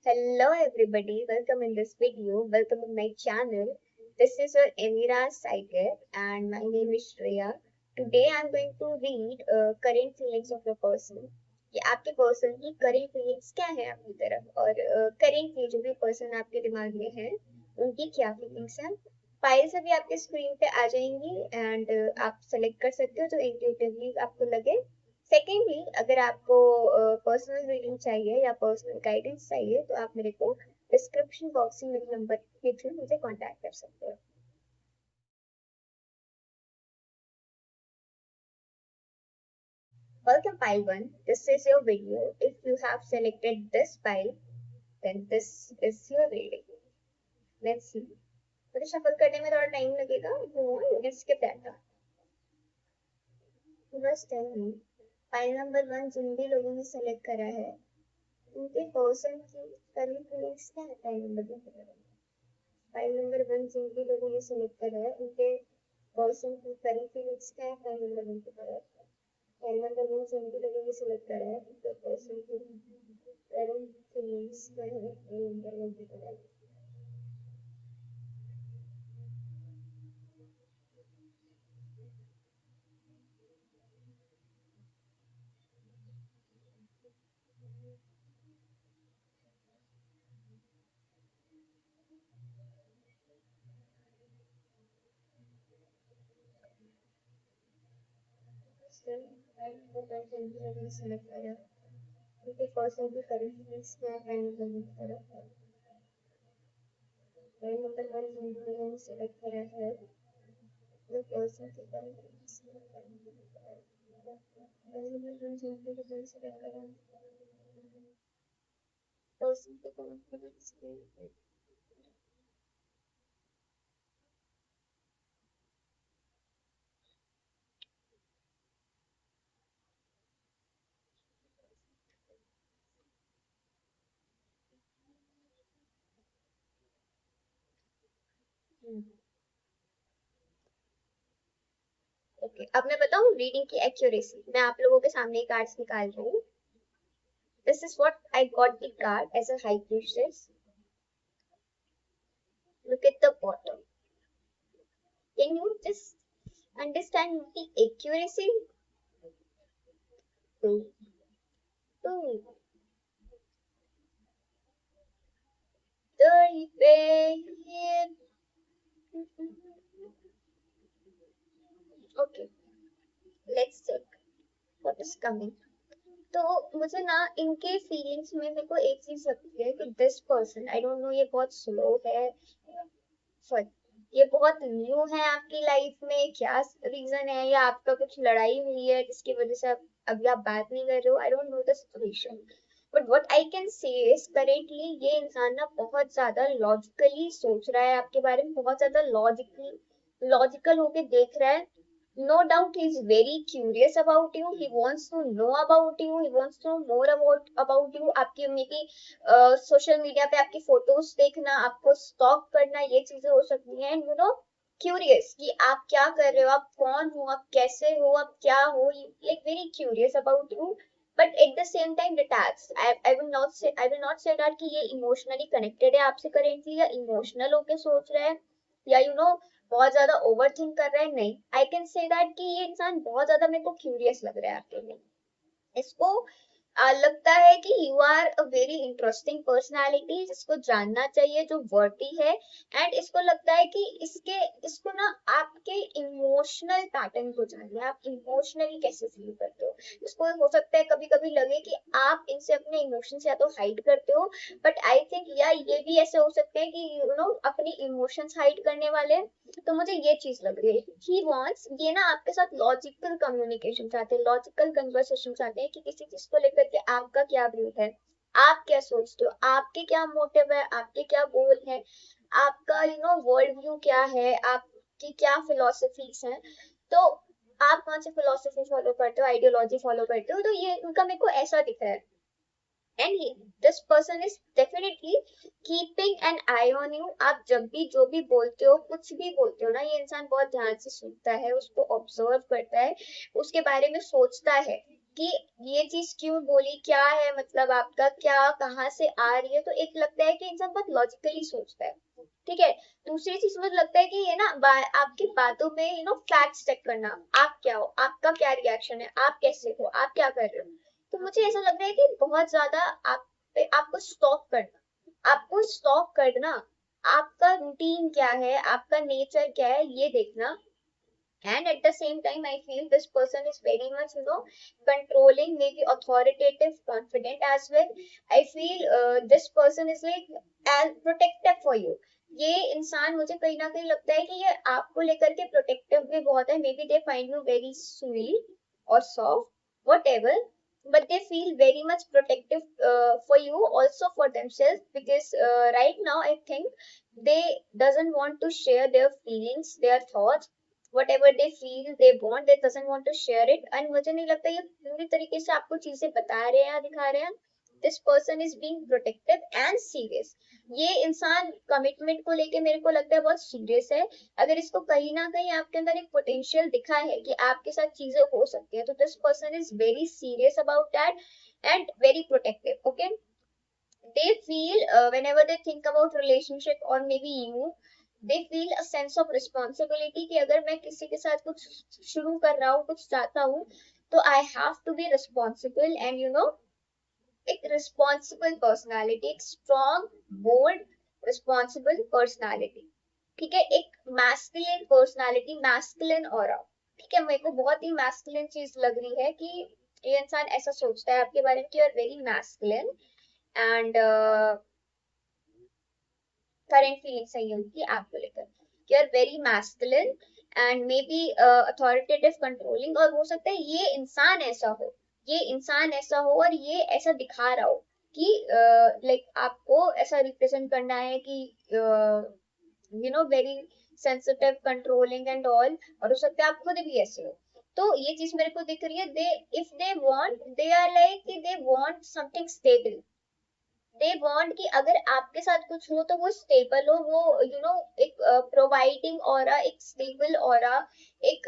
Hello everybody, welcome in this video, welcome in my channel. This is your Emira Psychic and my name is Shreya. Today I'm going to read current feelings of the person. कि आपके person की current feelings क्या है आपकी तरफ और currently जो भी पर्सन आपके दिमाग में है उनकी क्या फीलिंग्स हैं. फाइल्स अभी आपके स्क्रीन पे आ जाएंगी एंड आप सेलेक्ट कर सकते हो जो इंट्यूटिवली आपको लगे. सेकेंडली अगर आपको पर्सनल रीडिंग चाहिए या पर्सनल गाइडेंस चाहिए तो आप मेरे को डिस्क्रिप्शन बॉक्स में मेरे नंबर के थ्रू मुझे कांटेक्ट कर सकते हो. Welcome pile 1. This is your video. If you have selected this pile, then this is your reading. Let's see. मुझे शफल करने में थोड़ा टाइम लगेगा. Let's skip that. First tell me, pile number 1 जिन भी लोगों ने सेलेक्ट करा है उनके पर्सन की करंट फीलिंग्स क्या है टाइम नंबर 1. फाइल नंबर 1 जिन भी लोगों ने सेलेक्ट करा है उनके पर्सन की करंट फीलिंग्स क्या है फाइल नंबर 1 की तरफ. फाइल नंबर 1 जिन भी लोगों ने सेलेक्ट करा है उनके पर्सन की करंट फीलिंग्स क्या है फाइल नंबर 1 की तरफ. फाइल नंबर 1 जिन भी लोगों ने सेलेक्ट करा है उनके पर्सन की करंट फीलिंग्स क्या है फाइल नंबर 1 की तरफ. फाइल नंबर 1 जिन भी लोगों ने सेलेक्ट करा है the person की करंट फीलिंग्स क्या है फाइल नंबर 1 की तरफ. फाइल नंबर 1 जिन भी लोगों ने सेलेक्ट करा है पर्सन की करंट फीलिंग्स क्या है. ओके, अब मैं बताऊं रीडिंग की एक्यूरेसी. मैं आप लोगों के सामने कार्ड्स निकाल रही हूँ. This is what I got the card as a high priestess. Look at the bottom. Can you just understand the accuracy? तो okay, let's check what is coming. तो मुझे ना इनके फीलिंग्स में मेरे को एक चीज लगती है कि this person, I don't know, ये बहुत स्लो है, सॉरी, ये बहुत न्यू है आपकी लाइफ में. क्या रीजन है या आपका कुछ लड़ाई हुई है जिसकी वजह से आप अभी आप बात नहीं कर रहे हो. I don't know the situation but what I can say is currently ये इंसान ना बहुत ज्यादा लॉजिकली सोच रहा है आपके बारे में. बहुत ज्यादा लॉजिकल होके देख रहा है. No doubt he's very curious about you. He wants to know about you. He wants to know more about you. आपकी मे बी सोशल मीडिया पे आपकी फोटोज देखना, आपको स्टॉक करना, ये चीजें हो सकती हैं. यू नो, क्यूरियस कि आप क्या कर रहे हो, आप कौन हो, आप कैसे हो, आप क्या हो. Like very curious about you but at the same time detached. I will not say that कि ये इमोशनली कनेक्टेड है आपसे करेंटली या इमोशनल होके सोच रहा है या यू नो बहुत ज्यादा ओवर थिंक कर रहा है. नहीं, आई कैन से दैट कि ये इंसान बहुत ज्यादा मेरे को क्यूरियस लग रहा है आपके लिए. इसको लगता है कि you are a very interesting personality जिसको जानना चाहिए, जो वर्टी है. एंड इसको लगता है कि इसको ना आपके इमोशनल पैटर्न को जानना है. आप इमोशनली कैसे फील करते हो. इसको हो सकता है कभी कभी लगे कि आप इनसे अपने इमोशंस या तो हाइड करते हो बट आई थिंक या ये भी ऐसे हो सकते हैं कि यू नो अपनी इमोशंस हाइड करने वाले. तो मुझे ये चीज लग रही है ही वॉन्ट्स ये ना आपके साथ लॉजिकल कम्युनिकेशन चाहते हैं, लॉजिकल कन्वर्सेशन चाहते हैं कि किसी चीज को लेकर के आपका क्या व्यू है, आप क्या सोचते हो, आपके क्या मोटिव है, आपके क्या गोल है, आपका यू नो वर्ल्ड व्यू क्या है, आपकी क्या फिलोसफीज हैं. तो आप कौन सी फिलोसफी फॉलो करते हो, आइडियोलॉजी फॉलो करते हो. तो ये उनका मेरे को ऐसा दिख रहा है. And this person is definitely keeping an I on you. आप जब भी जो भी बोलते हो, कुछ भी बोलते हो ना, ये इंसान बहुत ध्यान से सुनता है, उसको ऑब्जर्व करता है, उसके बारे में सोचता है. कि ये चीज क्यों बोली, क्या है मतलब आपका, क्या कहाँ से आ रही है। तो एक लगता है कि इंसान बहुत लॉजिकली सोचता है, ठीक है। दूसरी चीज मुझे लगता है कि ये ना आपकी बातों में फैक्ट्स चेक करना, आप क्या हो, आपका क्या रिएक्शन है, आप कैसे हो, आप क्या कर रहे हो। तो मुझे ऐसा लग रहा है कि बहुत ज्यादा आपको स्टॉक करना, आपका रूटीन क्या है, आपका नेचर क्या है, ये देखना। And at the same time, I feel this person is very much controlling, maybe authoritative, confident as well. I feel this person is like as protective for you. ये इंसान मुझे कहीं ना कहीं लगता है कि ये आपको लेकर के प्रोटेक्टिव भी बहुत है। Maybe they find you very sweet or soft, whatever, but they feel very much protective for you, also for themselves, because right now I think they doesn't want to share their feelings, their thoughts, whatever they feel, they want, they doesn't want to share it। and मुझे नहीं लगता ये पूरी तरीके से आपको चीजें बता रहे हैं या दिखा रहे हैं। This person is being protective and serious. ये इंसान कमिटमेंट को लेके मेरे को लगता है बहुत सीरियस है। अगर इसको कहीं ना कहीं आपके अंदर एक पोटेंशियल दिखा है कि आपके साथ चीजें हो सकती है, तो this person is very serious about that and very protective. Okay, they feel whenever they think about relationship or maybe you, they feel a sense of responsibility कि अगर मैं किसी के साथ कुछ शुरू कर रहा हूँ, कुछ चाहता हूँ, तो I have to be responsible and एक responsible personality, एक strong, bold, responsible personality। ठीक है, एक masculine personality, masculine aura। ठीक है, मेरे को बहुत ही masculine चीज लग रही है कि ये इंसान ऐसा सोचता है आपके बारे में कि you are very masculine and current feeling सही होगी आपको लेकर, you are very masculine and may be authoritative, controlling. और हो सकता है ये इंसान ऐसा हो, ये इंसान ऐसा हो और ये ऐसा दिखा रहा हो कि लाइक आपको ऐसा रिप्रेजेंट करना है कि very sensitive, controlling and all. और हो सकता है आप खुद भी ऐसे हो। तो ये चीज मेरे को दिख रही है, they if they want, they are like कि they want something stable. They want कि अगर आपके साथ कुछ हो तो वो स्टेबल हो, वो एक प्रोवाइडिंग ऑरा, एक स्टेबल ऑरा, एक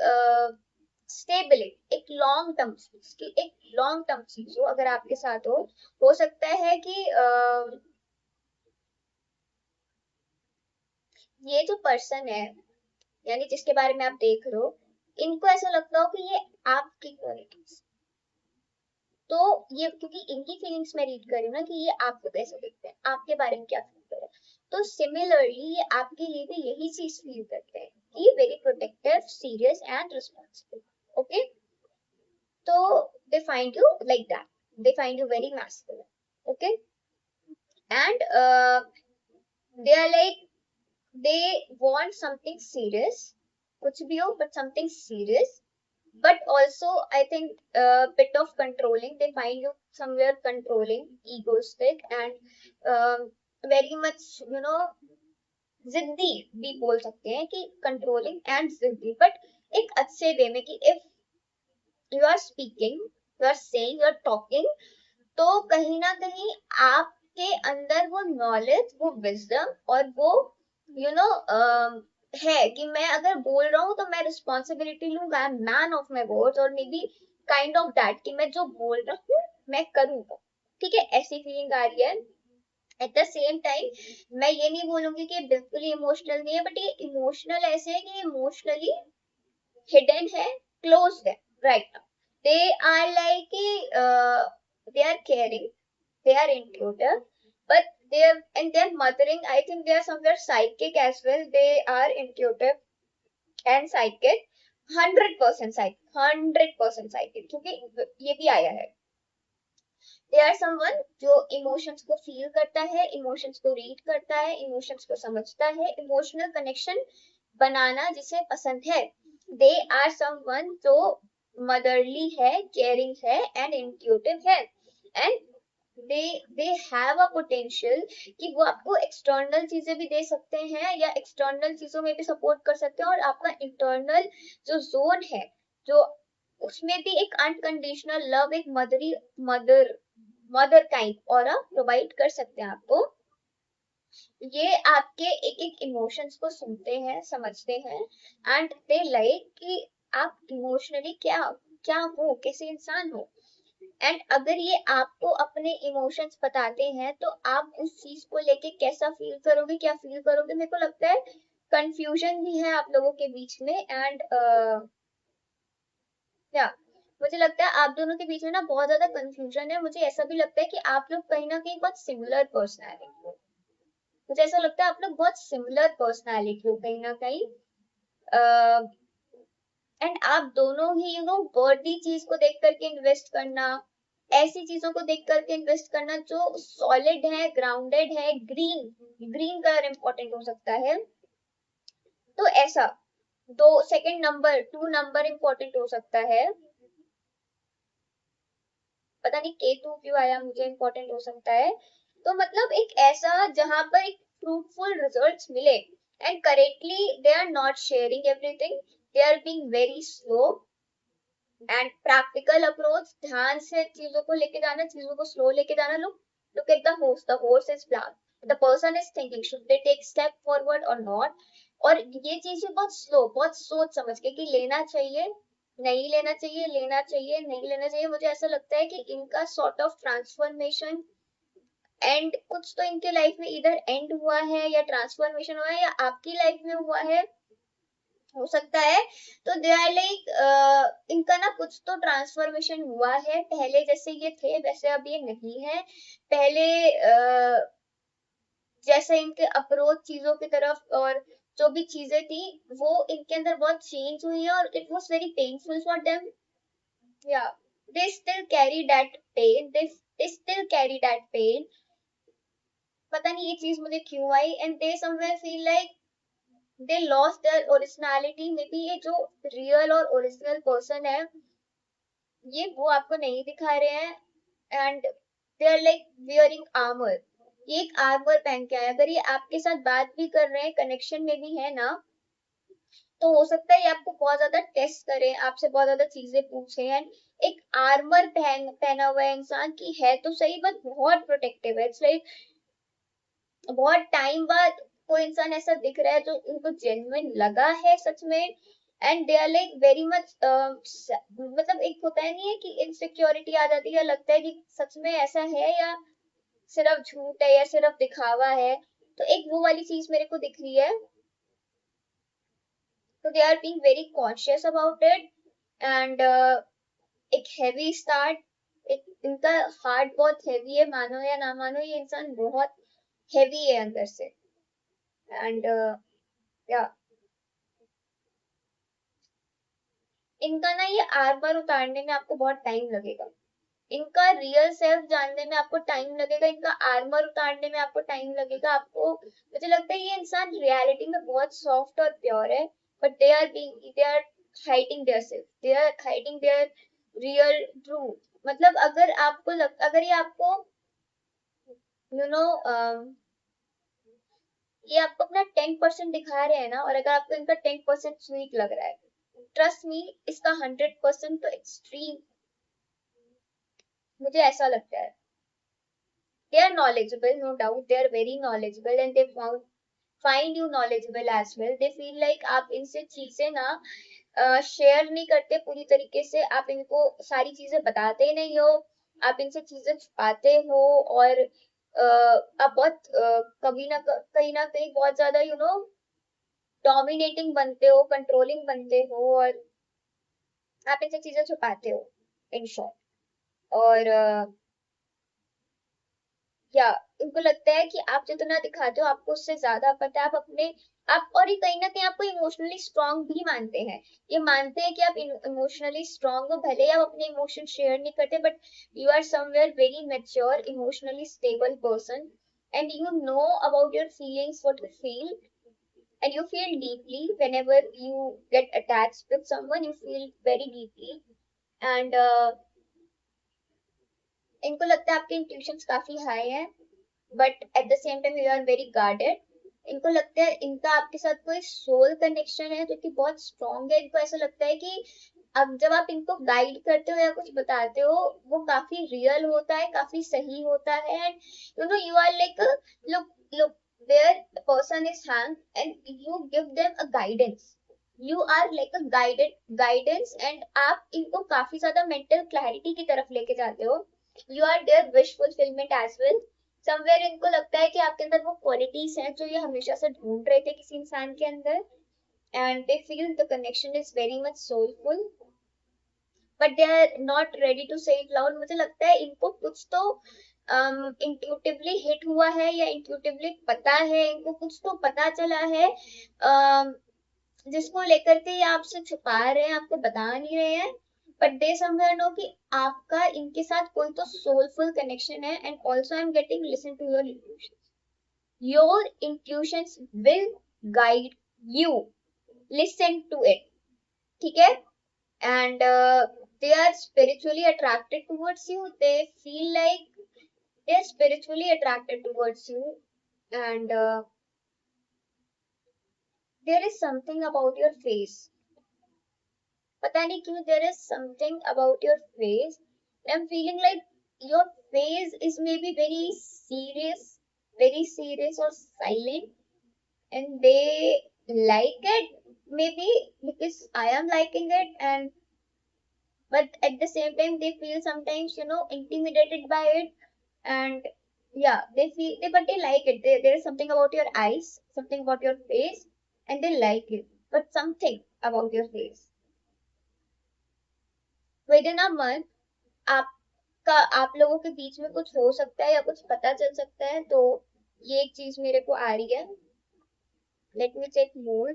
स्टेबिलिटी, एक लॉन्ग टर्म चीज की, एक लॉन्ग टर्म चीज हो अगर आपके साथ हो सकता है कि ये जो पर्सन है, यानी जिसके बारे में आप देख रहे हो, इनको ऐसा लगता हो कि ये आपकी क्वालिटीज, तो ये क्योंकि इनकी फीलिंग्स में रीड कर रही हूँ ना कि ये आपको कैसे देखते हैं, आपके बारे में क्या फील कर रहे हैं। तो सिमिलरली ये आपके लिए भी यही चीज फील करते हैं कि very protective, serious and responsible. Okay, तो they find you like that, they find you very masculine. Okay, and they are like, they want something serious, कुछ भी हो but something serious, but also I think a bit of controlling. They find you somewhere controlling, egoistic and very much जिद्दी भी बोल सकते हैं कि controlling and जिद्दी, बट एक अच्छे वे में कि if you are speaking, you are saying, you are talking, तो कहीं ना कहीं आपके अंदर वो नॉलेज, वो विजडम और वो यू नो है कि मैं अगर बोल रहा हूँ तो मैं रिस्पॉन्सिबिलिटी लूंगा, I am man of my words, और maybe kind of that कि मैं जो बोल रहा हूँ मैं करूंगा। ठीक है, ऐसी फीलिंग आ रही है। एट द सेम टाइम मैं ये नहीं बोलूंगी कि बिल्कुल ही इमोशनल नहीं है, बट ये इमोशनल ऐसे है कि इमोशनली हिडन है, क्लोज्ड है right now. They are like they are caring, they are intuitive, but they are, and they're mothering. I think they are somewhere psychic as well. They are intuitive and psychic, 100% psychic, 100% psychic, क्योंकि ये भी आया है। They are someone जो emotions को feel करता है, emotions को रीड करता है, इमोशंस को समझता है, इमोशनल कनेक्शन बनाना जिसे पसंद है। They are someone जो मदरली है, केयरिंग है एंड इंट्यूटिव है, and they have a potential कि वो आपको एक्सटर्नल चीजें भी दे सकते हैं या एक्सटर्नल चीजों में भी सपोर्ट कर सकते हैं, और आपका इंटरनल जो जोन है, जो उसमें भी एक अनकंडीशनल लव, एक मदर काइंड और प्रोवाइड कर सकते हैं आपको। ये आपके एक एक इमोशंस को सुनते हैं, समझते हैं, एंड दे लाइक कि आप इमोशनली क्या क्या हो, कैसे इंसान हो। एंड अगर ये आपको अपने इमोशंस बताते हैं तो आप उस चीज को लेके कैसा फील करोगे, क्या फील करोगे। मेरे को लगता है कंफ्यूजन भी है आप लोगों के बीच में। एंड या मुझे लगता है आप दोनों के बीच में ना बहुत ज्यादा कंफ्यूजन है। मुझे ऐसा भी लगता है कि आप लोग कहीं ना कहीं बहुत सिमिलर पर्सनैलिटी हो। मुझे ऐसा लगता है आप लोग बहुत सिमिलर पर्सनैलिटी हो कहीं ना कहीं। एंड आप दोनों ही बर्थी चीज को देख करके इन्वेस्ट करना, ऐसी चीजों को देख करके इन्वेस्ट करना जो सॉलिड है, ग्राउंडेड है, ग्रीन, ग्रीन कलर इंपॉर्टेंट हो सकता है। तो ऐसा दो सेकंड नंबर, 2 नंबर इंपॉर्टेंट हो सकता है। पता नहीं केतु क्यों आया, मुझे इंपॉर्टेंट हो सकता है। तो मतलब एक ऐसा जहां पर एक फ्रूटफुल रिजल्ट्स मिले। And correctly they are not sharing everything, they are being very slow and practical approach. ध्यान से चीजों को लेके जाना, चीजों को स्लो लेके जाना। Look at the horse is plan, the person is thinking should they take step forward or not। और ये चीजें बहुत स्लो, बहुत सोच समझ के कि लेना चाहिए, नहीं लेना चाहिए, लेना चाहिए, नहीं लेना चाहिए। मुझे ऐसा लगता है कि इनका सॉर्ट ऑफ ट्रांसफॉर्मेशन एंड कुछ तो इनके लाइफ में इधर एंड हुआ है या ट्रांसफॉर्मेशन हुआ है या आपकी लाइफ में हुआ है, हो सकता है। तो दे आर लाइक इनका ना कुछ तो ट्रांसफॉर्मेशन हुआ है। पहले जैसे ये थे वैसे अब ये नहीं है। पहले जैसे इनके अप्रोच चीजों की तरफ और जो भी चीजें थी वो इनके अंदर बहुत चेंज हुई है और it was very painful for them. या they still carry that pain, they still carry that pain. पता नहीं ये चीज मुझे क्यों आई। And they somewhere feel like they lost their originality। Maybe ये जो रियल और ओरिजिनल पर्सन है ये वो आपको नहीं दिखा रहे हैं। And they are like wearing armour. ये एक आर्मर पहन के आया। अगर ये आपके साथ बात भी कर रहे हैं, कनेक्शन में भी है ना, तो हो सकता है ये आपको बहुत ज्यादा टेस्ट करें, आपसे बहुत ज्यादा चीजें पूछे। एंड एक आर्मर पहना हुआ है इंसान की है तो सही, बट बहुत प्रोटेक्टिव है। इट्स लाइक बहुत टाइम बाद कोई इंसान ऐसा दिख रहा है जो उनको जेन्युइन लगा है सच में। And they are like very much मतलब एक होता है नहीं है कि इनसिक्योरिटी आ जाती है, लगता है कि सच में ऐसा है या सिर्फ झूठ है या सिर्फ दिखावा है। तो एक वो वाली चीज मेरे को दिख रही है। तो they are being very conscious about it. And एक हैवी स्टार्ट, एक इनका हार्ट बहुत हैवी है, मानो या ना मानो ये इंसान बहुत हैवी है अंदर से। एंड या इनका ना ये आर पार उतारने में आपको बहुत टाइम लगेगा। इनका रियल सेल्फ जानने में आपको टाइम लगेगा, इनका आर्मर उतारने में आपको टाइम लगेगा। आपको मुझे लगता है ये इंसान रियलिटी में बहुत सॉफ्ट और प्योर है, but they are hiding their self, they are hiding their real truth. मतलब अगर ये आपको यू नो ये आपको अपना 10% दिखा रहे हैं ना, और अगर आपको इनका 10% स्वीट लग रहा है, ट्रस्ट मी इसका 100% तो एक्सट्रीम मुझे ऐसा लगता है। They are knowledgeable, no doubt they are very knowledgeable and they find you knowledgeable as well। they feel like आप इनसे चीजें ना शेयर नहीं करते पूरी तरीके से, आप इनको सारी चीजें बताते नहीं हो, आप इनसे चीजें छुपाते हो। और आप बहुत कहीं ना कहीं बहुत ज्यादा डोमिनेटिंग बनते हो, कंट्रोलिंग बनते हो, और आप इनसे चीजें छुपाते हो इन शॉर्ट। और या उनको लगता है कि आप जितना दिखाते हो आपको उससे ज्यादा पता है। आप अपने आप और ये कहीं ना कहीं आपको इमोशनली स्ट्रांग भी मानते हैं। ये मानते हैं कि आप इमोशनली स्ट्रांग हो, भले ही आप अपने इमोशन शेयर नहीं करते, but you are somewhere very mature, emotionally stable person. And you know about your feelings, what you feel, and you feel deeply whenever you get attached with someone, you feel very deeply। and इनको लगता है आपके intuitions काफी high है, but at the same time you are very guarded. इनको लगता है इनका आपके साथ कोई सोल कनेक्शन है जो कि बहुत स्ट्रॉन्ग है। इनको ऐसा लगता है कि अब जब आप इनको गाइड करते हो या कुछ बताते हो वो काफी रियल होता है, काफी सही होता है। And you are like look look where a person is hanged and you give them a guidance। You are like a guidance, and आप इनको काफी ज्यादा मेंटल क्लैरिटी की तरफ लेके जाते हो. You are their wish fulfilment as well. Somewhere इनको लगता है कि आपके अंदर वो क्वालिटीज हैं जो ये हमेशा से ढूंढ रहे थे किसी इंसान के अंदर, and they feel the connection is very much soulful, but they are not ready to say it loud. मुझे लगता है इनको कुछ तो इंट्यूटिवली हिट हुआ है, या इंट्यूटिवली पता है, इनको कुछ तो पता चला है, जिसको लेकर के ये आपसे छुपा रहे हैं, आपको बता नहीं रहे हैं. बट दे समवेयर नो कि आपका इनके साथ कोई तो सोलफुल कनेक्शन है. And also I am getting listen to your intuition. Your intuitions will guide you. Listen to it. ठीक है. And they are spiritually attracted towards you. They feel like they're spiritually attracted towards you. And there is something about your face. पता नहीं क्यों, there is something about your face. I'm feeling like your face is maybe very serious or silent, and they like it, maybe because I am liking it. And but at the same time they feel sometimes, intimidated by it. And yeah, they feel but they like it. There is something about your eyes, something about your face, and they like it. But something about your face, within a month, आपका आप लोगों के बीच में कुछ हो सकता है या कुछ पता चल सकता है. तो ये एक चीज मेरे को आ रही है. लेट मी चेक मोर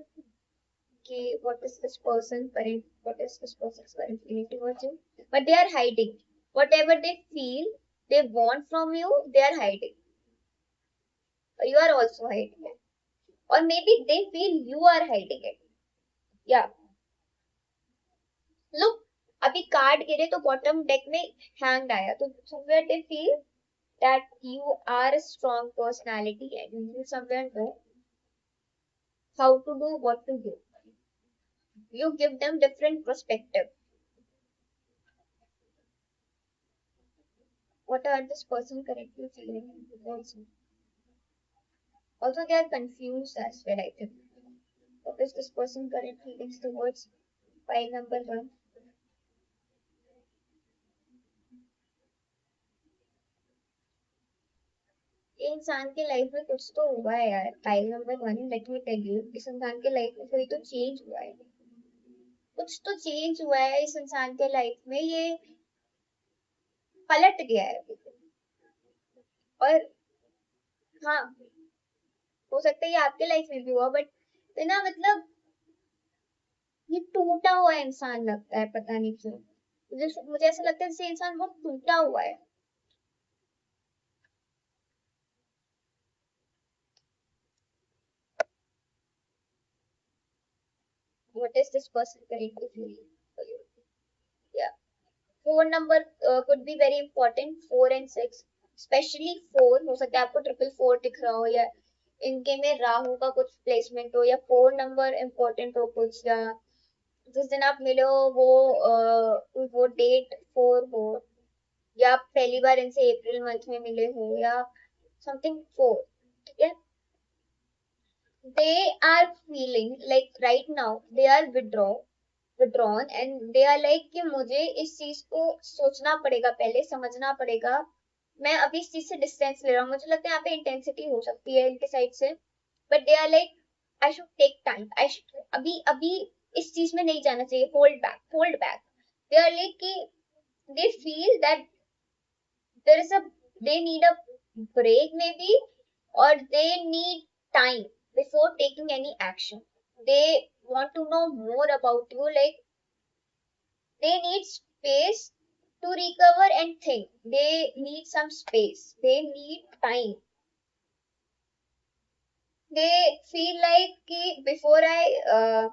कि what is this person's current feeling towards you. But they are hiding whatever they feel, they want from you. They are hiding. You are also hiding it, or maybe they feel you are hiding it. Yeah. Look, अभी card गिरे तो bottom deck में hang आया, तो somewhere they feel that you are a strong personality, and you somewhere know how to do what to do. You give them different perspective. What are this person currently feeling towards you? Also, they are confused as well, I think. What is this person currently feeling towards file number 1? ये इंसान के life में कुछ तो हुआ है यार. File number 1, let me tell you, इस इंसान के लाइफ में कोई तो चेंज हुआ है. कुछ तो चेंज हुआ है इस इंसान के लाइफ में. ये पलट गया है. और हाँ, हो सकता है ये आपके लाइफ में भी हुआ, बट ना मतलब ये टूटा हुआ इंसान लगता है, पता नहीं क्यों. मुझे ऐसा लगता है जैसे इंसान बहुत टूटा हुआ है. What is this person currently feeling for you? Yeah. Phone number could be very important. 4 and 6, especially 4. हो सकता है आपको 444 दिख रहा हो, या इनके में राहु का कुछ प्लेसमेंट हो, या 4 नंबर इम्पोर्टेंट हो कुछ, या जिस दिन आप मिले हो वो डेट 4 हो, या आप पहली बार इनसे अप्रैल मंथ में मिले हो, या समथिंग 4. ठीक है. They are feeling like right now they are withdrawn, and they are like कि मुझे इस चीज को सोचना पड़ेगा, पहले समझना पड़ेगा. मैं अभी इस चीज से डिस्टेंस ले रहा हूँ. मुझे लगता है यहाँ पे इंटेंसिटी हो सकती है इनके साइड से. But they are like I should take time, I should अभी अभी इस चीज में नहीं जाना चाहिए. Hold back. They are like कि they feel that there is a they need a break maybe, or they need time before taking any action. They want to know more about you, like they need space to recover and think. They need some space, they need time. They feel like कि before I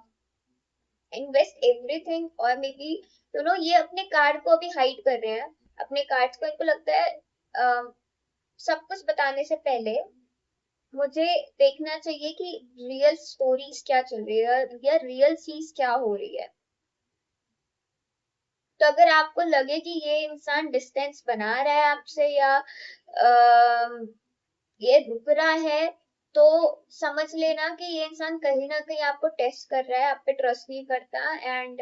invest everything, or maybe ये अपने card को अभी hide कर रहे हैं. अपने cards को इनको लगता है सब कुछ बताने से पहले मुझे देखना चाहिए कि रियल स्टोरीज क्या चल रही है, या रियल चीज क्या हो रही है. तो अगर आपको लगे कि ये इंसान डिस्टेंस बना रहा है आपसे, या ये रुक रहा है, तो समझ लेना कि ये इंसान कहीं ना कहीं आपको टेस्ट कर रहा है, आप पे ट्रस्ट नहीं करता, एंड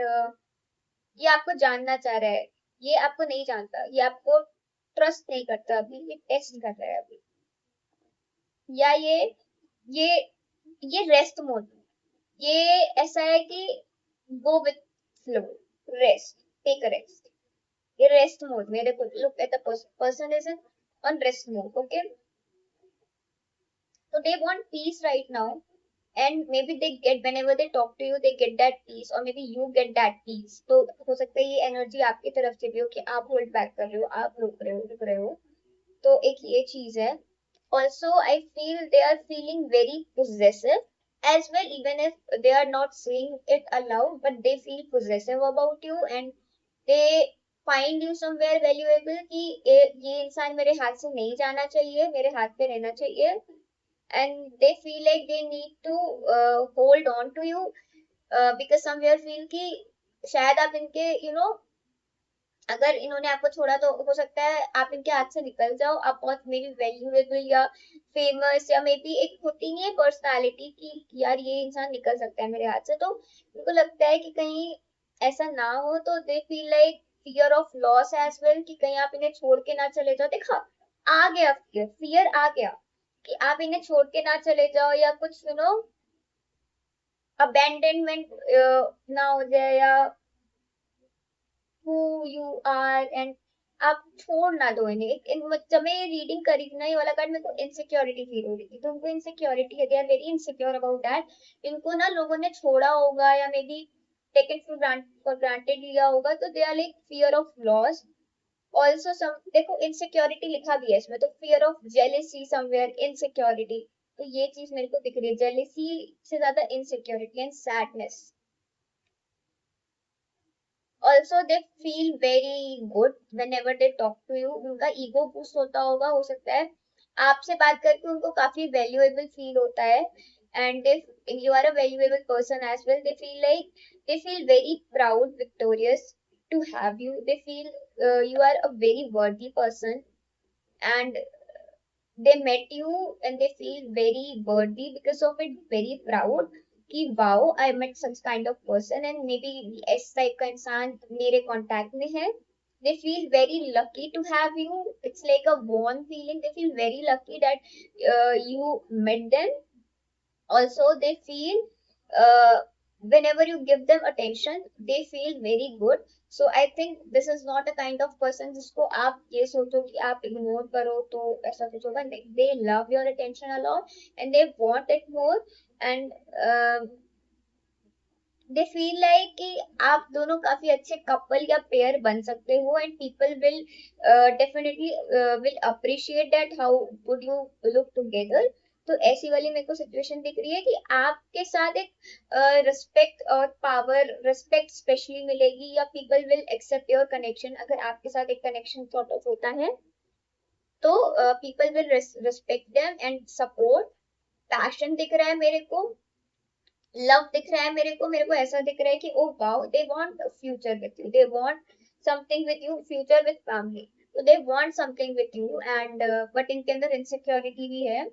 ये आपको जानना चाह रहा है। ये आपको नहीं जानता, ये आपको ट्रस्ट नहीं करता, अभी ये टेस्ट कर रहा है अभी। या ये ये रेस्ट मोड, ये ऐसा है कि go with flow, rest, take a rest, ये रेस्ट मोड में देखो, look at the person is on rest mode, okay? So they want peace right now, and maybe they get, whenever they talk to you, they get that peace, or maybe you get that peace. तो हो सकता है ये energy आपकी तरफ से भी हो कि आप होल्ड बैक कर रहे हो, आप रुक रहे हो। तो एक ये चीज है। Also, I feel they are feeling very possessive as well, even if they are not saying it aloud, but they feel possessive about you, and they find you somewhere valuable कि ये इंसान मेरे हाथ से नहीं जाना चाहिए, मेरे हाथ पे रहना चाहिए, and they feel like they need to hold on to you, because somewhere feel कि शायद आप इनके अगर इन्होंने आपको छोड़ा तो हो सकता है आप इनके हाथ से निकल जाओ, आप बहुत मे बी वैल्यूएबल या फेमस, या मे बी एक होती नहीं है पर्सनालिटी की यार ये इंसान निकल सकता है मेरे हाथ से, तो उनको लगता है कि कहीं ऐसा ना हो, तो they feel like fear of loss as well, कि कहीं आप इन्हें छोड़ के ना चले जाओ। देखा, आ गया फियर, फियर आ गया कि आप इन्हें छोड़ के ना चले जाओ, या कुछ अबैंडनमेंट ना हो जाए, या who you are, and आप छोड़ ना दो इन्हें। जब मैं ये रीडिंग करी थी ना, ये वाला कार्ड, मेरे को इनसिक्योरिटी फील हो रही थी, तो उनको इनसिक्योरिटी है, they are very insecure about that. इनको ना लोगों ने छोड़ा होगा, या may be taken for granted लिया होगा, तो they are like fear of loss. Also some, देखो इनसिक्योरिटी लिखा भी है इसमें, तो fear of jealousy somewhere, insecurity, तो ये चीज मेरे को दिख रही है, जेलेसी से ज्यादा insecurity and sadness. Also they feel very good whenever they talk to you, उनका ईगो बूस्ट होता होगा, हो सकता है आपसे बात करके उनको काफी वैल्यूएबल फील होता है, and if you are a valuable person as well, they feel very proud, victorious to have you. They feel you are a very worthy person, and they met you and they feel very worthy because of it, very proud कि wow, I met such kind of person, and maybe इस type का इंसान मेरे contact में है। They feel very lucky to have you. It's like a warm feeling. They feel very lucky that you met them. Also they feel uh, whenever you give them attention, they feel very good. So I think this is not a kind of person जिसको आप ये सोचो कि आप ignore करो तो ऐसा कुछ होगा नहीं। They love your attention a lot and they want it more, and they feel like कि आप दोनों काफी अच्छे कपल या पेयर बन सकते हो, and people will definitely will appreciate that how would you look together. तो ऐसी वाली मेरे को सिचुएशन दिख रही है कि आपके साथ एक रिस्पेक्ट और पावर, रिस्पेक्ट स्पेशली मिलेगी, या people will accept your connection. अगर आपके साथ एक कनेक्शन सॉर्ट ऑफ होता है तो people will respect them and support. Passion दिख रहा है मेरे को, लव दिख रहा है मेरे को ऐसा दिख रहा है कि oh wow, they want future with you, they want something with you, future with family, तो they want something with you, and but इनके अंदर इनसिक्योरिटी भी है।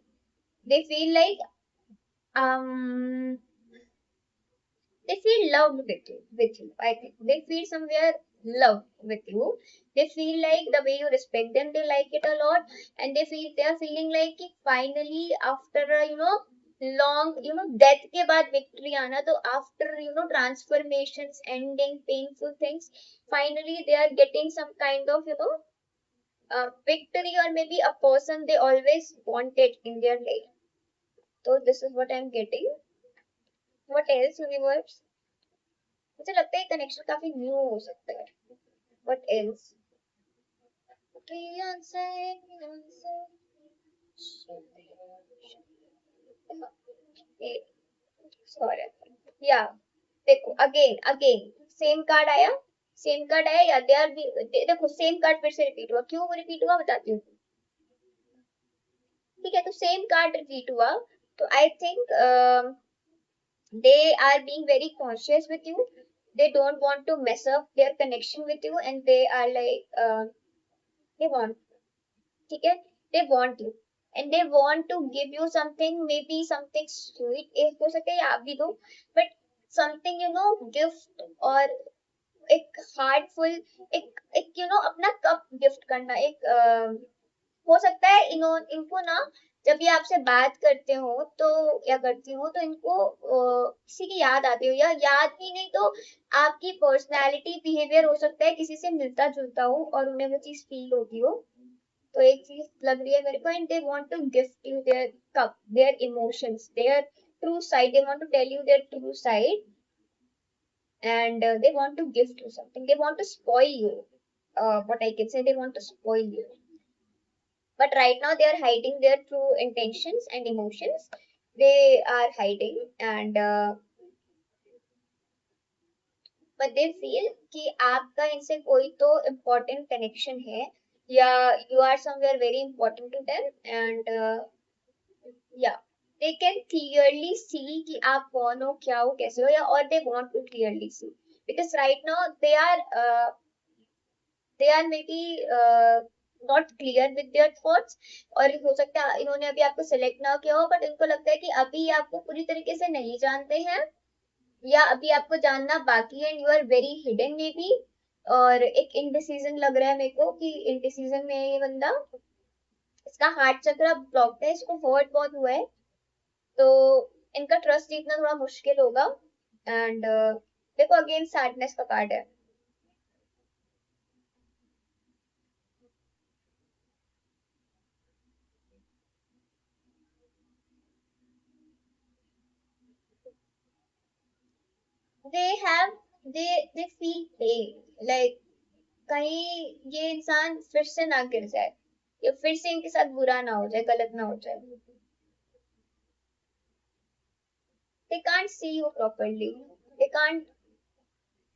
They feel like um they feel loved with you. I think they feel somewhere loved with you. They feel like the way you respect them, they like it a lot, and they are feeling like कि finally after a, long, death के बाद victory आना, तो after transformations, ending painful things, finally they are getting some kind of victory, or maybe a person they always wanted in their life. So this is what I'm getting. What else, universe? मुझे लगता है connection काफी new हो सकता है। What else? Beyonce, Beyonce. Sorry. Yeah. देखो again same card आया, same card आया, या दे आर देखो सेम कार्ड फिर से रिपीट हुआ, क्यों रिपीट हुआ बताती हूँ। ठीक है, तो सेम कार्ड रिपीट हुआ, तो I think they are being very conscious with you. They don't want to mess up their connection with you, and they are like they want, ठीक है, they want you, and they want to give you something, maybe something sweet, एक हो सकता है या आप भी दो, but something gift, और एक हार्टफुल, एक अपना कप गिफ्ट करना, एक हो सकता है इनको ना, जब ये आपसे बात करते हो तो या करती हो तो इनको किसी की याद आती हो, या याद ही नहीं तो आपकी पर्सनालिटी बिहेवियर हो सकता है किसी से मिलता जुलता हो और उन्हें वो चीज फील होती हो। तो एक चीज लग रही है मेरे को, and they want to gift you their cup, their emotions, their true side, they want to tell you their true side, and they want to gift you something, they want to spoil you, what I can say, they want to spoil you, but right now they are hiding their true intentions and emotions, they are hiding, and but they feel कि आपका इनसे कोई तो important connection है, या you are somewhere very important to them, and yeah, they can clearly see कि आप कौन हो, क्या हो, कैसे हो, या और they want to clearly see, because right now they are maybe not clear with their thoughts, और हो सकता है इन्होंने अभी आपको select ना किया हो, but इनको लगता है कि अभी आपको पूरी तरीके से नहीं जानते हैं, या अभी आपको जानना बाकी है, and you are very hidden maybe, और एक indecision लग रहा है मेरे को कि indecision में है ये बंदा, इसका हार्ट चक्र ब्लॉक है, इसको हर्ट बहुत हुआ है, तो इनका ट्रस्ट जीतना थोड़ा मुश्किल होगा, एंड देखो अगेन सैडनेस का कार्ड है। they have they feel pain, like कहीं ये इंसान फिर से ना गिर जाए, या फिर से इनके साथ बुरा ना हो जाए, गलत ना हो जाए। they can't see you properly, they can't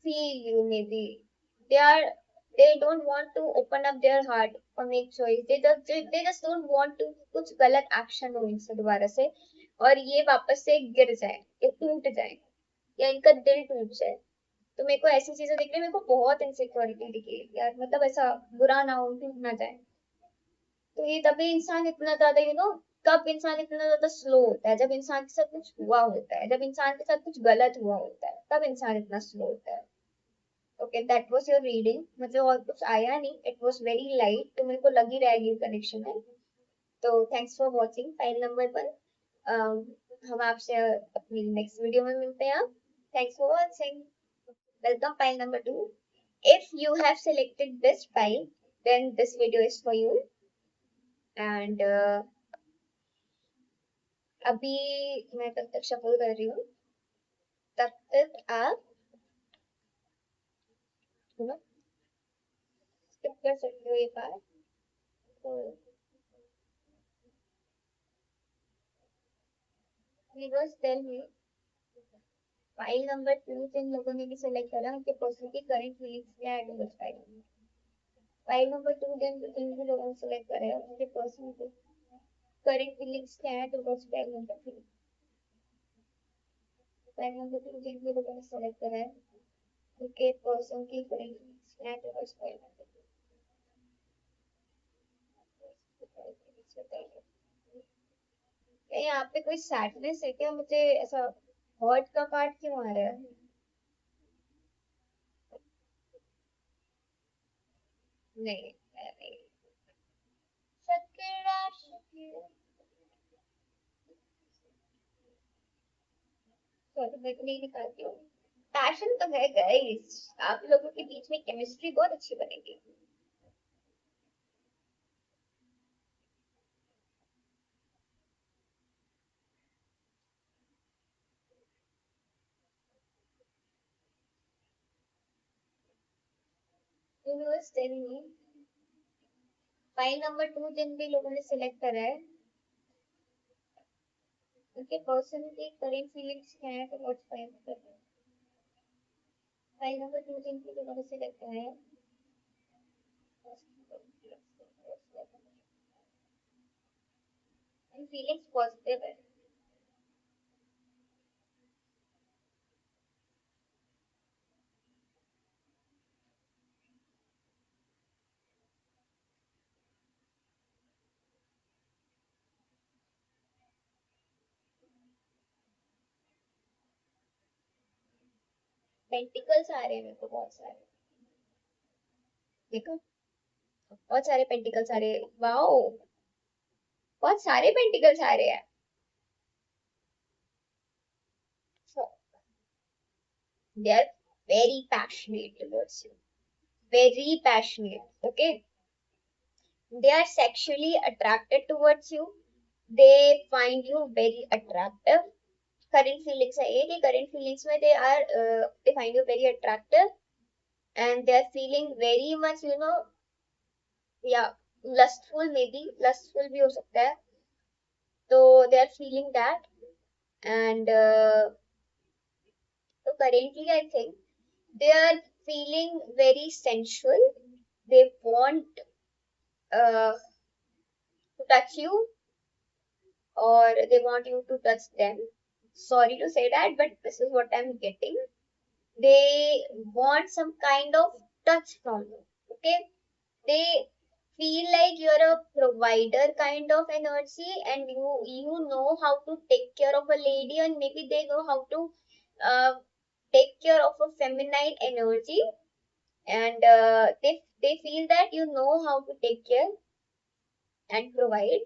feel you maybe, they are they don't want to open up their heart or make choice, they just don't want to कुछ गलत एक्शन हो इनसे दोबारा से, और ये वापस से गिर जाए, ये टूट जाए, या इनका दिल टूट जाए। तो मेरे को ऐसी चीजें दिख रही, मेरे को बहुत इनसिक्योरिटी दिखी यार, मतलब ऐसा बुरा ना हो, टूट ना जाए। तो ये तभी इंसान इतना ज्यादा कब इंसान इतना ज्यादा स्लो होता है, जब इंसान के साथ कुछ हुआ होता है, जब इंसान के साथ कुछ गलत हुआ होता है, तब इंसान इतना स्लो होता है। Okay, that was your reading, मुझे और कुछ आया नहीं, इट वाज वेरी लाइट, तो मेरे को लग ही रहेगी कनेक्शन है। तो thanks for watching file number 1। हम आपसे अपनी नेक्स्ट वीडियो में मिलते हैं। Thanks for watching, welcome file number 2। if you have selected this file, then this video is for you, and अभी मैं तब तक शफल कर रही हूँ, तब तक आप स्किप कर सकते हो ये पार्ट। तो viewers tell me, file number 2 जिन लोगों ने भी सेलेक्ट करा उनके पर्सन की करंट फीलिंग्स क्या है उस फाइल में। फाइल नंबर 2 जिन भी लोगों ने सेलेक्ट करा है उनके पर्सन की करंट फीलिंग्स क्या है towards file number 3। File number 2 जिन भी लोगों ने सेलेक्ट करा है उनके पर्सन की करंट फीलिंग्स क्या है टुवर्ड्स फाइल नंबर 3। यहाँ पे कोई सैडनेस है क्या, मुझे ऐसा हर्ट का पार्ट क्यों आ रहा है? नहीं, नहीं। शकीरा शकीरा, सॉरी मैं तो नहीं निकालती हूँ। पैशन तो है गाइस, आप लोगों के बीच में केमिस्ट्री बहुत अच्छी बनेगी। Universe tell me, file number 2 जिन भी लोगों ने सिलेक्ट करा है उनके पर्सन की करंट फीलिंग्स क्या है, तो व्हाट्स फाइल नंबर 2 जिन भी लोगों ने सिलेक्ट करा है फीलिंग्स पॉजिटिव है। पेंटिकल्स आ रहे हैं मेरे को बहुत सारे। देखो, बहुत सारे पेंटिकल्स आ रहे हैं, वाओ, बहुत सारे पेंटिकल्स आ रहे हैं। So, they are very passionate towards you, very passionate. Okay, they are sexually attracted towards you. They find you very attractive. Current feelings है ये कि current feelings में they find you very attractive, and they are feeling very much, yeah, lustful, maybe lustful भी हो सकता है, तो they are feeling that. And so currently I think they are feeling very sensual. They want uh, to touch you, or they want you to touch them. Sorry to say that, but this is what I'm getting. They want some kind of touch from you. Okay, they feel like you're a provider kind of energy, and you know how to take care of a lady, and maybe they know how to uh, take care of a feminine energy, and they feel that you know how to take care and provide.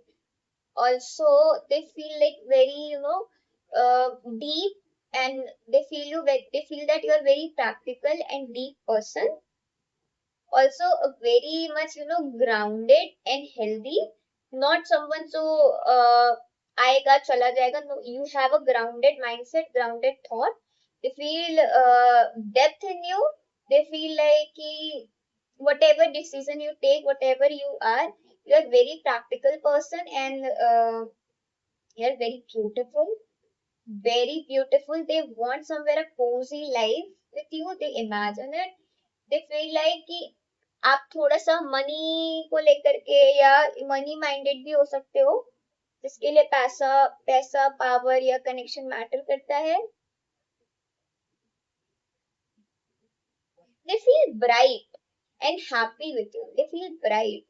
Also, they feel like very, deep, and they feel that you're very practical and deep person. Also very much, grounded and healthy, not someone so आएगा चला जाएगा. No, you have a grounded mindset, grounded thought. They feel depth in you. They feel like कि whatever decision you take, whatever you are very practical person, and you're very beautiful, very beautiful. They want somewhere a cozy life with you. They imagine it. They feel like कि आप थोड़ा सा money को लेकर के या money minded भी हो सकते हो, जिसके लिए पैसा पैसा पावर या कनेक्शन मैटर करता है. They feel bright and happy with you. They feel bright.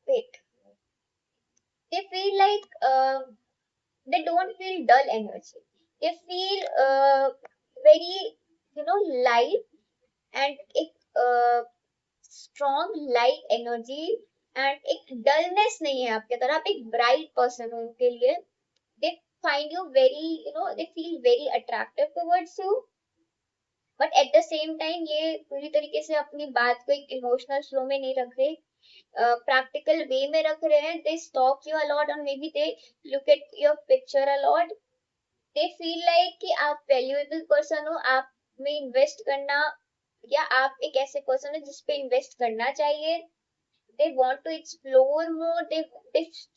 Wait. They feel like they don't feel dull energy. They feel very, light, and एक स्ट्रॉन्ग लाइट एनर्जी, एंड एक dullness नहीं है आपके तरह. आप एक ब्राइट पर्सन हो उनके लिए. दे find you very, they feel very attractive towards you, but at the same time ये पूरी तरीके से अपनी बात को एक इमोशनल फ्लो में नहीं रख रहे, प्रैक्टिकल वे में रख रहे हैं. दे स्टॉक यू अलॉट, और maybe they look at your picture a lot. They feel like कि आप वैल्यूएबल पर्सन हो, आप में इन्वेस्ट करना, या आप एक ऐसे पर्सन हो जिस पे इन्वेस्ट करना चाहिए. They want to explore more. They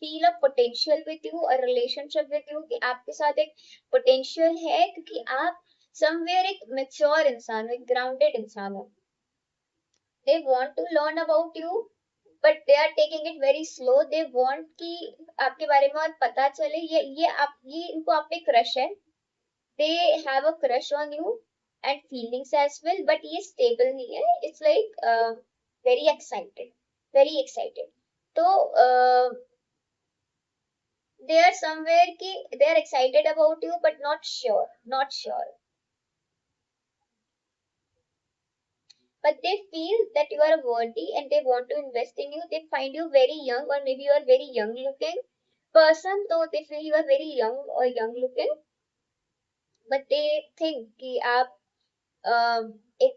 feel a potential with you, a relationship with you, कि आपके साथ एक potential है, क्योंकि आप somewhere एक mature इंसान हो, एक grounded इंसान हो. They want to learn about you, but they are taking it very slow. They want कि आपके बारे में और पता चले. ये इनको आप पे crush है. They have a crush on you and feelings as well, but ये stable नहीं है. It's like very excited, very excited. तो they are somewhere कि they are excited about you, but not sure, not sure. But they feel that you are worthy and they want to invest in you. They find you very young, or maybe you are very young looking person, so they feel you are very young or young looking. But they think कि आप एक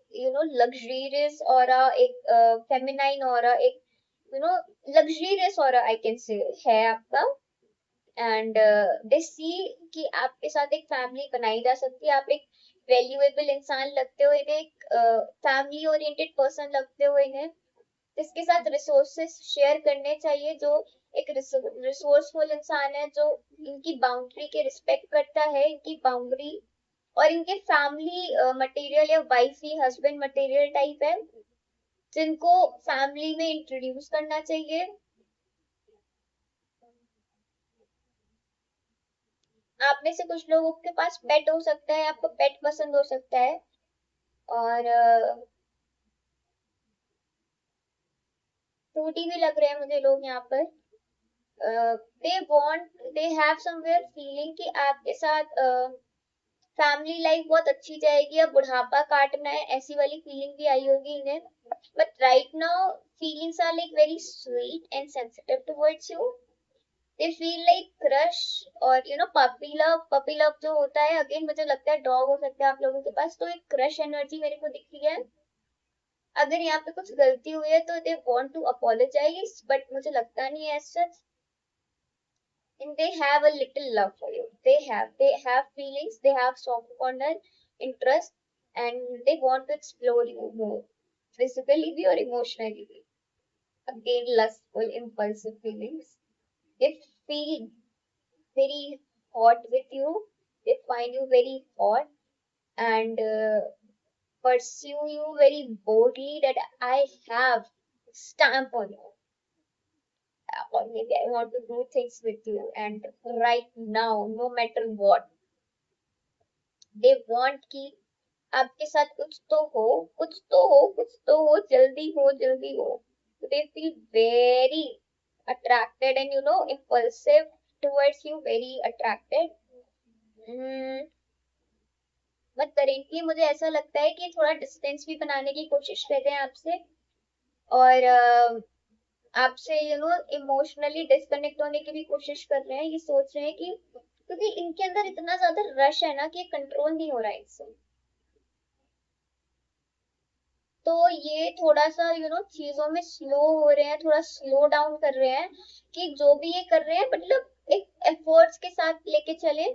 luxurious aura, एक feminine aura, एक luxurious aura I can say है आपका. And they सी कि आपके साथ एक फैमिली बनाई जा सकती है. आप एक वैल्यूएबल इंसान लगते हो इन्हें, एक फैमिली ओरिएंटेड पर्सन लगते हो इन्हें, जिसके साथ रिसोर्सेस शेयर करने चाहिए, जो एक रिसोर्सफुल इंसान है, जो इनकी बाउंड्री के रिस्पेक्ट करता है, इनकी बाउंड्री, और इनके फैमिली मटेरियल या वाइफी हस्बैंड मटेरियल टाइप है, जिनको फैमिली में इंट्रोड्यूस करना चाहिए. आप में से कुछ लोगों के पास पेट हो सकता है, आपको पेट पसंद हो सकता है. और फ्रूटी भी लग रहे हैं मुझे लोग यहाँ पर. दे हैव समवेयर फीलिंग कि आपके साथ फैमिली लाइफ बहुत अच्छी जाएगी, अब बुढ़ापा काटना है, ऐसी वाली फीलिंग भी आई होगी इन्हें. But right now feelings are like very sweet and sensitive towards you. They feel like crush और पपी लव जो होता है, अगेन मुझे लगता है डॉग हो सकता है आप लोगों के पास, तो एक क्रश एनर्जी मेरे को दिख रही है. अगर यहाँ पे कुछ गलती हुई है तो they want to apologise, but मुझे लगता नहीं है ऐसा. And they have a little love for you. They have feelings, they have soft corner, interest, and they want to explore you more, physically or emotionally. Again, lustful, impulsive feelings. They feel very hot with you. They find you very hot and pursue you very boldly. That I have stamp on you, or maybe I want to do things with you, and right now, no matter what, they want कि आपके साथ कुछ तो हो, कुछ तो हो, कुछ तो हो, जल्दी हो, जल्दी हो. So they feel very attracted and impulsive towards you, very attracted. Hmm. But currently मुझे ऐसा लगता है कि थोड़ा डिस्टेंस भी बनाने की कोशिश कर रहे हैं आपसे, और आपसे इमोशनली डिस्कनेक्ट होने की भी कोशिश कर रहे हैं. ये सोच रहे हैं कि क्योंकि इनके अंदर इतना ज्यादा रश है ना कि कंट्रोल नहीं हो रहा है इनसे. तो ये थोड़ा सा चीजों में स्लो हो रहे हैं, थोड़ा स्लो डाउन कर रहे हैं कि जो भी ये कर रहे हैं मतलब एक एफर्ट्स के साथ लेके चले.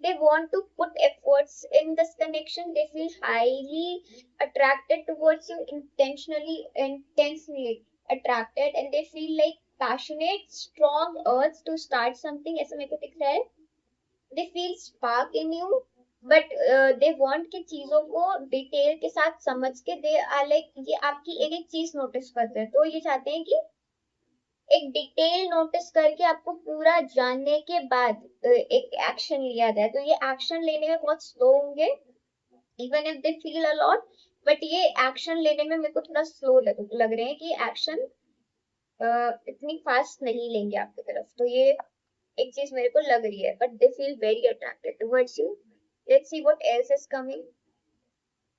they want to put efforts in this connection. They feel highly attracted towards you, intensely attracted, and they feel like passionate strong urge to start something, ऐसा मेरे को दिख रहा है. they feel spark in you, but they want कि चीजों को detail के साथ समझ के दे आर लाइक ये आपकी एक एक चीज नोटिस करते हैं, तो ये चाहते हैं कि एक डिटेल नोटिस करके आपको पूरा जानने के बाद एक एक्शन लिया जाए. तो ये एक्शन लेने में बहुत स्लो होंगे, even if they feel a lot. But ये एक्शन लेने में मेरे को थोड़ा स्लो लग रहे हैं कि एक्शन इतनी फास्ट नहीं लेंगे आपकी तरफ. तो ये एक चीज मेरे को लग रही है, but they feel very attracted towards you. Let's see what else is coming.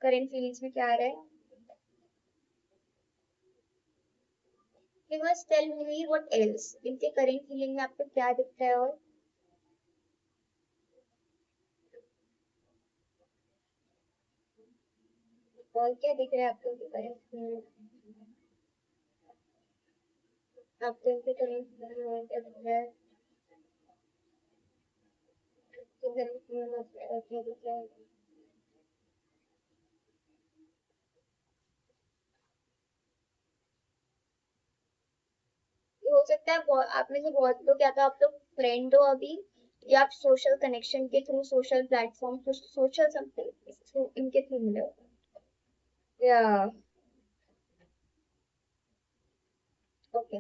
Current feelings में क्या आ रहा है? You must tell me what else. इनके करंट फीलिंग में आपको क्या दिख रहा है? और क्या दिख रहा है आपको करंट फीलिंग? आपको इनके करंट फीलिंग में क्या दिख रहा है? करंट फीलिंग में क्या दिख रहा है? हो सकता है आप में से बहुत लोग, या तो आप लोग फ्रेंड हो अभी, या आप सोशल कनेक्शन के through, social platform, social something इनके थ्रू मिले हो. या ओके.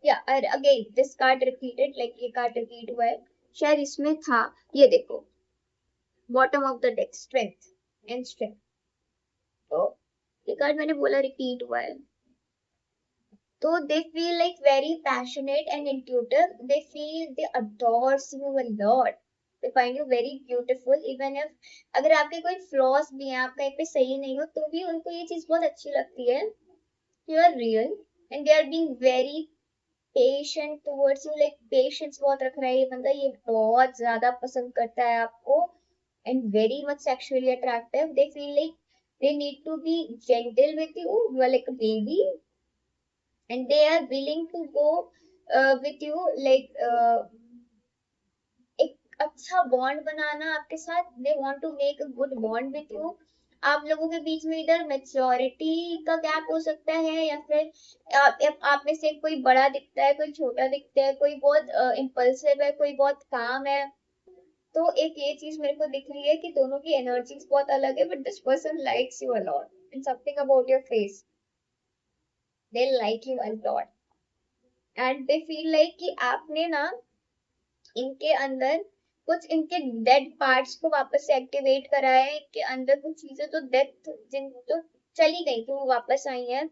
या again this card repeated, like ये कार्ड रिपीट हुआ है, शायद इसमें था. ये देखो, bottom of the deck, strength and strength. तो ये कार्ड मैंने बोला रिपीट हुआ है. तो they feel like very passionate and intuitive. They feel they adores you a lot. They find you very beautiful, even if अगर आपके कोई flaws भी हैं, आप कहीं पे सही नहीं हो, तो भी उनको ये चीज बहुत अच्छी लगती है. You are real and they are being very patient towards you. Like patience बहुत रख रहा है ये बंदा, ये बहुत ज्यादा पसंद करता है आपको, and very much sexually attractive. They feel like they need to be gentle with you. You are like a baby, and they are willing to go with you, like एक अच्छा बॉन्ड बनाना आपके साथ. They want to make a good bond with you. आप लोगों के बीच में इधर मेच्योरिटी का गैप हो सकता है, या फिर आप में से कोई बड़ा दिखता है, कोई छोटा दिखता है, कोई बहुत इम्पल्सिव है, कोई बहुत काम है. तो एक ये चीज मेरे को दिख रही है कि दोनों की एनर्जीज बहुत अलग है, but this person likes you a lot, and something about your face, they like you a lot. And they feel like कि आपने ना इनके अंदर कुछ इनके डेड पार्ट्स को वापस से एक्टिवेट करा है. इनके अंदर कुछ चीजें जो डेथ जिन जो चली गई थी वो वापस आई हैं.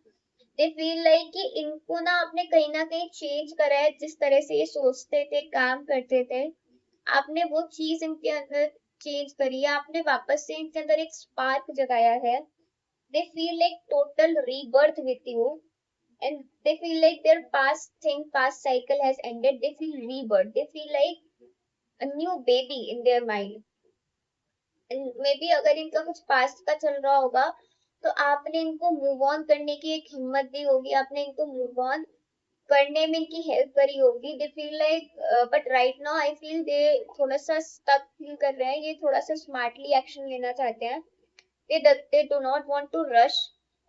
दे फील लाइक कि इनको ना कहीं चेंज करा है. जिस तरह से ये सोचते थे, काम करते थे, आपने वो चीज इनके अंदर चेंज करी है, आपने वापस से इनके अंदर एक स्पार्क जगाया है। They feel like total rebirth with you, and they feel like their past cycle has ended. They feel rebirth. They feel like a new baby in their mind. And maybe अगर इनका कुछ past का चल रहा होगा, तो आपने इनको मूव ऑन करने की एक हिम्मत दी होगी, आपने इनको मूव ऑन करने में इनकी हेल्प करी होगी। They feel like, but right now I feel they थोड़ा सा स्टक फील कर रहे हैं, ये थोड़ा सा स्मार्टली एक्शन लेना चाहते हैं। They do not want to rush,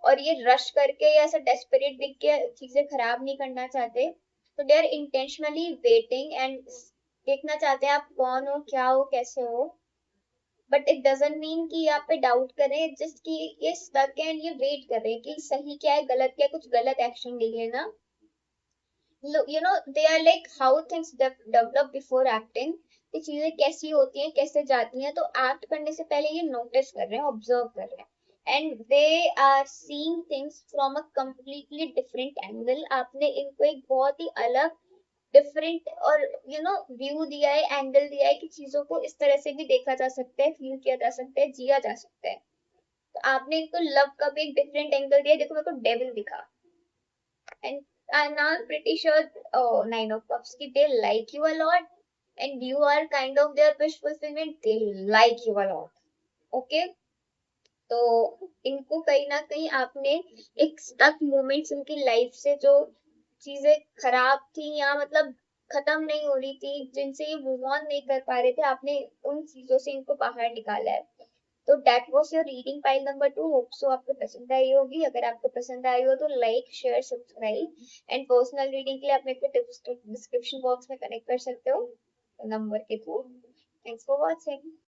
और ये रश करके या ऐसा डेस्परेट दिख के चीजें खराब नहीं करना चाहते। तो they are intentionally waiting and देखना चाहते हैं आप कौन हो, क्या हो, कैसे हो। बट इट डजंट मीन कि आप पे डाउट करें, जस्ट कि ये स्टक है एंड ये वेट कर रहे हैं कि सही क्या है, गलत क्या है, कुछ गलत एक्शन ले लेना। You know, they are like how things develop before acting. ये चीजें कैसी होती हैं, कैसे जाती हैं, तो एक्ट करने से पहले ये नोटिस कर रहे हैं, ऑब्जर्व कर रहे हैं, and they are seeing things from a completely different angle. आपने इनको एक बहुत ही अलग, डिफरेंट और व्यू दिया है, एंगल दिया है कि चीजों को इस तरह से भी देखा जा सकता है, फील किया जा सकता है, जिया जा सकता है। तो आपने इनको लव का भी एक डिफरेंट एंगल दिया। देखो, मेरे को डेविल दिखा, and I'm now pretty sure, oh, Nine of Cups, ki they like you a lot, and you are kind of their wish fulfillment. They like you a lot. Okay? तो इनको कहीं ना कहीं आपने एक स्टक मोमेंट्स इनकी life से, जो चीजें खराब थी या मतलब खत्म नहीं हो रही थी, जिनसे ये मूव ऑन नहीं कर पा रहे थे, आपने उन चीजों से इनको बाहर निकाला है। तो that was your reading pile number 2। Hope so आपको पसंद आई होगी। अगर आपको पसंद आई हो तो like, share, subscribe, and personal reading के लिए आप मेरे को डिस्क्रिप्शन बॉक्स में कनेक्ट कर सकते हो नंबर के थ्रू। Thanks for watching.